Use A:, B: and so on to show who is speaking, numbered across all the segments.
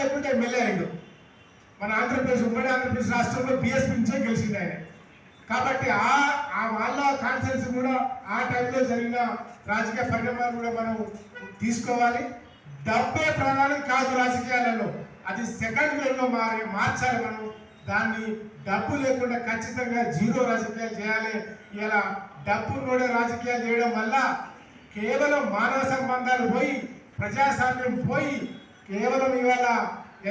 A: లేకుంటే ఎమ్మెల్యే అయ్యిండు. మన ఆంధ్రప్రదేశ్ ఉమ్మడి ఆంధ్రప్రదేశ్ రాష్ట్రంలో బీఎస్పీ నుంచే గెలిచింది ఆయన. కాబట్టి ఆ వాళ్ళ కాన్ఫరెన్స్ కూడా ఆ టైంలో జరిగిన రాజకీయ పరిణామాలు కూడా మనం తీసుకోవాలి. డబ్బే ప్రధానం కాదు రాజకీయాలలో, అది సెకండ్ వేవ్లో మార్చాలి. మనం దాన్ని డబ్బు లేకుండా ఖచ్చితంగా జీరో రాజకీయాలు చేయాలి. ఇలా డబ్బు కూడా రాజకీయాలు చేయడం వల్ల కేవలం మానవ సంబంధాలు పోయి, ప్రజాస్వామ్యం పోయి, కేవలం ఇవాళ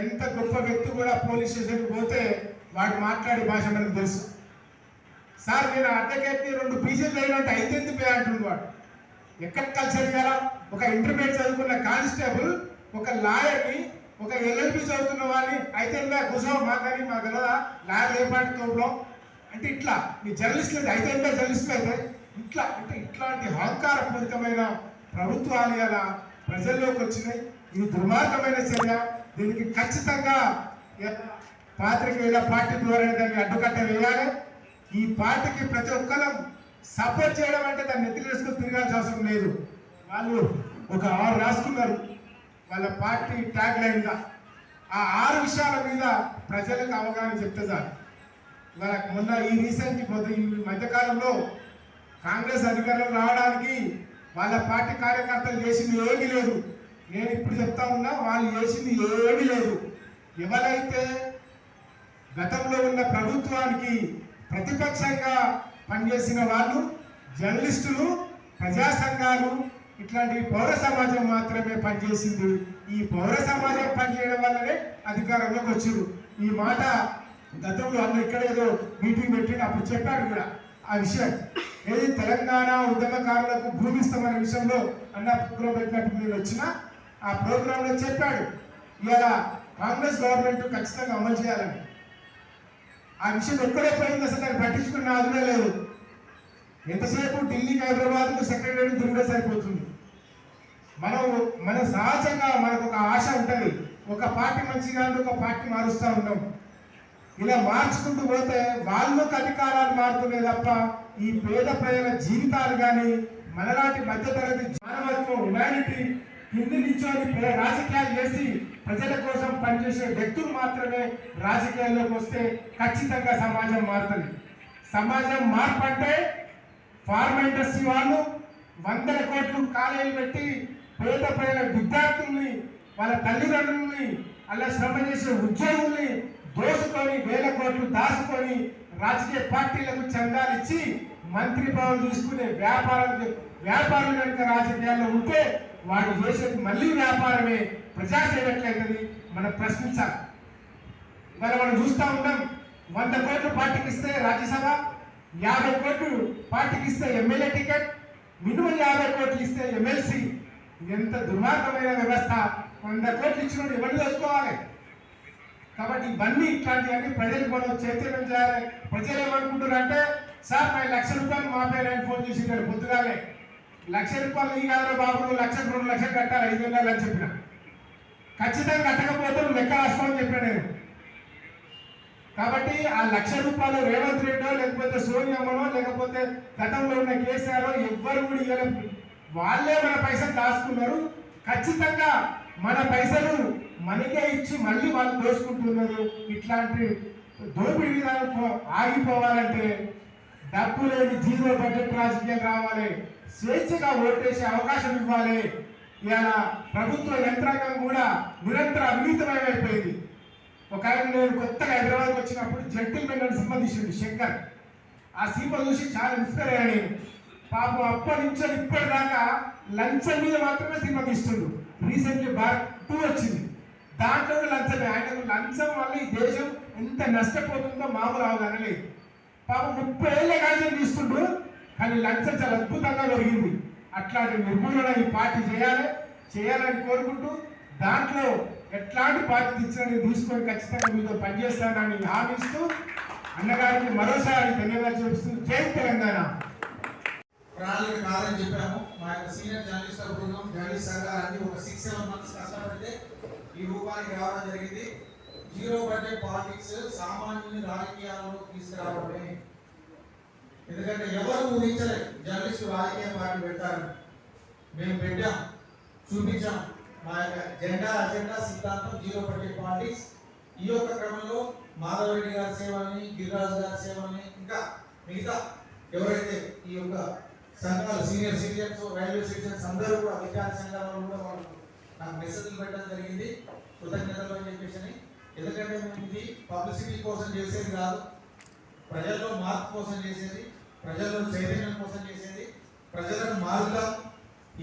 A: ఎంత గొప్ప వ్యక్తి కూడా పోలీస్ స్టేషన్కి పోతే వాడు మాట్లాడే భాష మనకు తెలుసు. సార్ నేను అడ్వకేట్ని 2 పీజీలు అయినట్టు అయితే పే అంటుంది వాడు. ఎక్కడ కల్చర్ చేయాలా? ఒక ఇంటర్మీడియట్ చదువుకున్న కానిస్టేబుల్ ఒక లాయర్ని, ఒక ఎల్ఎల్బి చదువుతున్న వాడిని అయితే కూర్చో మాకని మాకు తెలియదా లాయర్ ఏ పార్టీ తోపులో అంటే ఇట్లా మీ జర్నలిస్టులు అయితే జర్నలిస్టులు అయితే ఇట్లా అంటే ఇట్లాంటి అహంకారపూరితమైన ప్రభుత్వాలు ఇలా ప్రజల్లోకి వచ్చినాయి. ఇది దుర్మార్గమైన చర్య. దీనికి ఖచ్చితంగా పాత్రికేయుల పార్టీ ద్వారా దాన్ని అడ్డుకట్ట వేయాలి. ఈ పార్టీకి ప్రతి ఒక్కరూ సపోర్ట్ చేయడం అంటే దాన్ని ఎత్తిలేసుకొని తిరగాల్సిన అవసరం లేదు. వాళ్ళు ఒక 6 రాసుకున్నారు వాళ్ళ పార్టీ ట్యాగ్ లైన్గా. ఆ 6 విషయాల మీద ప్రజలకు అవగాహన చెప్తే చాలు. వాళ్ళకి మొన్న ఈ మధ్యకాలంలో కాంగ్రెస్ అధికారంలో రావడానికి వాళ్ళ పార్టీ కార్యకర్తలు చేసింది ఏమీ లేదు. నేను ఇప్పుడు చెప్తా ఉన్నా, వాళ్ళు చేసింది ఏమీ లేదు. ఎవరైతే గతంలో ఉన్న ప్రభుత్వానికి ప్రతిపక్షంగా పనిచేసిన వాళ్ళు, జర్నలిస్టులు, ప్రజా సంఘాలు, ఇట్లాంటి పౌర సమాజం మాత్రమే పనిచేసింది. ఈ పౌర సమాజం పనిచేయడం వల్లనే అధికారంలోకి వచ్చారు. ఈ మాట గతంలో అన్న ఇక్కడ ఏదో మీటింగ్ పెట్టి అప్పుడు చెప్పాడు కూడా ఆ విషయం. ఏది తెలంగాణ ఉద్యమకారులకు భూమి ఇస్తామనే విషయంలో అన్న ప్రోగ్రాం పెట్టినప్పుడు నేను వచ్చిన ఆ ప్రోగ్రాంలో చెప్పాడు ఇలా కాంగ్రెస్ గవర్నమెంట్ ఖచ్చితంగా అమలు చేయాలని. ఆ విషయం ఎక్కడే పోయింది, అసలు దాన్ని పట్టించుకున్న నాదునే లేదు. ఎంతసేపు ఢిల్లీకి హైదరాబాద్కు సెక్రటరీ తిరిగితే సరిపోతుంది. మన సహజంగా మనకు ఒక ఆశ ఉంటుంది, ఒక పార్టీ మంచిగా ఒక పార్టీ మారుస్తూ ఉన్నాం. ఇలా మార్చుకుంటూ పోతే వాళ్ళకు అధికారాలు మారుతున్నాయి తప్ప ఈ పేద ప్రజల జీవితాలు కానీ మనలాంటి మధ్యతరగతి మానవత్వం హ్యుమానిటీ కింది నించొని రాజకీయాలు చేసి ప్రజల కోసం పనిచేసే వ్యక్తులు మాత్రమే రాజకీయాల్లోకి వస్తే ఖచ్చితంగా సమాజం మారుతుంది. సమాజం మార్పు అంటే ఫార్మా ఇండస్ట్రీ వాళ్ళు 100 కోట్లు కాలేజీలు పెట్టి పేద ప్రజల విద్యార్థుల్ని, వాళ్ళ తల్లిదండ్రుల్ని, అలా శ్రమ చేసే ఉద్యోగుల్ని దోసుకొని 1000 కోట్లు దాచుకొని రాజకీయ పార్టీలకు చందాలు ఇచ్చి మంత్రి పదవులు తీసుకునే వ్యాపారులు కనుక రాజకీయాల్లో ఉంటే వాడు చేసేది మళ్ళీ వ్యాపారమే, ప్రజాసేవ ఎట్లయితుంది మనం ప్రశ్నించాలి. ఇవాళ మనం చూస్తూ ఉన్నాం, 100 కోట్లు పార్టీకి ఇస్తే రాజ్యసభ, 50 కోట్లు పార్టీకి ఇస్తే ఎమ్మెల్యే టికెట్, మినిమం 50 కోట్లు ఇస్తే ఎమ్మెల్సీ. ఎంత దుర్మార్గమైన వ్యవస్థ. 100 కోట్లు ఇచ్చినప్పుడు ఎవరిని దోచుకోవాలి? కాబట్టి ఇవన్నీ ఇట్లాంటివన్నీ ప్రజలకు మనం చైతన్యం చేయాలి. ప్రజలు ఏమనుకుంటారు అంటే, సార్ మరి 1,00,000 రూపాయలు మా పేరు ఆయన ఫోన్ చేసి ఇక్కడ పొద్దుగాలే 1,00,000 రూపాయలు ఈ కాదు బాబు, 1,00,000 2 లక్షలు కట్టాలి 5 నెలలు అని చెప్పిన. ఖచ్చితంగా కట్టకపోతే నువ్వు లెక్క రాసుకోమని చెప్పాను నేను. కాబట్టి ఆ 1,00,000 రూపాయలు రేవంత్ రెడ్డో లేకపోతే సోనియామ్మనో లేకపోతే గతంలో ఉన్న కేసీఆర్ ఎవ్వరు కూడా ఇవ్వలేదు. వాళ్ళే మన పైసలు దాచుకున్నారు. ఖచ్చితంగా మన పైసలు మనకే ఇచ్చి మళ్ళీ వాళ్ళు దోచుకుంటున్నారు. ఇట్లాంటి దోపిడీ విధానం ఆగిపోవాలంటే డబ్బు లేని జీరో బడ్జెట్ రాజకీయాలు రావాలి. స్వేచ్ఛగా ఓటేసే అవకాశం ఇవ్వాలి. ఇలా ప్రభుత్వ యంత్రాంగం కూడా నిరంతర అవినీతమయమైపోయింది. ఒక ఆయన నేను కొత్తగా హైదరాబాద్కి వచ్చినప్పుడు జెంటిల్మెన్ అని సినిమా తీసిండు శంకర్. ఆ సినిమా చూసి చాలా ఇన్స్పైర్ అయ్యాను నేను. పాపం అప్పటి నుంచి ఇప్పటిదాకా లంచం మీద మాత్రమే సినిమా తీస్తుండు. రీసెంట్లీ భారత్ 2 వచ్చింది, దాంట్లో లంచమే. ఆయనకు లంచం వల్ల ఈ దేశం ఎంత నష్టపోతుందో మామూలు అవగాహన లేదు. పాపం 30 ఏళ్ళ కాంచెం తీస్తుండు, కానీ లంచం చాలా అద్భుతంగా పెరిగింది. అట్లాంటి నిర్మూలన ఈ పార్టీ చేయాలని కోరుకుంటూ, దాంట్లో ఎట్లాంటి పార్టీ ఇచ్చినా తీసుకొని ఖచ్చితంగా మీతో పనిచేస్తానని హామీ ఇస్తూ అన్నగారికి మరోసారి ధన్యవాదాలు చెప్తూ జై తెలంగాణ.
B: ప్రణాళిక కాదని చెప్పాము. మా యొక్క సీనియర్ జర్నలిస్ట్ బృందం, జర్నలిస్ట్ సంఘాలన్నీ ఒక 6-7 మంత్స్ కష్టపడితే ఈ రూపానికి రావడం జరిగింది. జీరో బడ్జెట్ పాలిటిక్స్ సామాన్యుని రాజకీయాలను తీసుకురావడమే. ఎందుకంటే ఎవరు ఊహించలేదు జర్నలిస్టు రాజకీయ పార్టీ పెట్టారు. మేము పెట్టాం, చూపించాం. మా యొక్క అజెండా సిద్ధాంతం జీరో బడ్జెట్ పాలిటిక్స్. ఈ యొక్క క్రమంలో మాధవరెడ్డి గారి సేవల్ని, గిరిరాజు గారి సేవల్ని, ఇంకా మిగతా ఎవరైతే ఈ యొక్క సంఘాలు సీనియర్ సిటిజన్స్, రైల్వే సిటిజన్స్ అందరూ కూడా విద్యార్థి సంఘాలలో కూడా వాళ్ళు నాకు మెసేజ్లు పెట్టడం జరిగింది, కృతజ్ఞతలు అని చెప్పేసి. ఎందుకంటే మేము ఇది పబ్లిసిటీ కోసం చేసేది కాదు, ప్రజల్లో మార్పు కోసం చేసేది, ప్రజల్లో చైతన్యం కోసం చేసేది, ప్రజలను మారుతాం,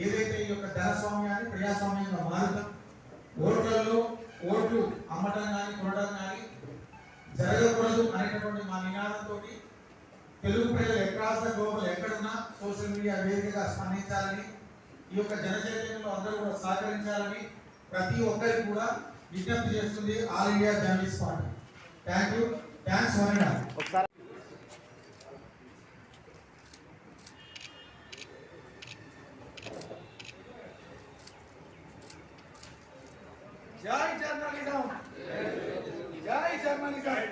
B: ఏదైతే ఈ యొక్క ధనస్వామ్యాన్ని ప్రజాస్వామ్యంగా మారుతాం, ఓట్లలో ఓట్లు అమ్మటం కానీ కొనడం కానీ జరగకూడదు అనేటటువంటి మా నినాదంతో తెలుగు ప్రజలు అక్రాస్ ద గ్లోబల్ ఎక్కడున్నా సోషల్ మీడియా వేదికగా స్పందించాలని, ఈ యొక్క జన చైతన్యంలో అందరూ కూడా సహకరించాలని ప్రతి ఒక్కరికి కూడా విజ్ఞప్తి చేస్తుంది all India journalist party. Thank you, thanks వరండా.
C: జై జర్నలిజం, జై జర్నలిజం.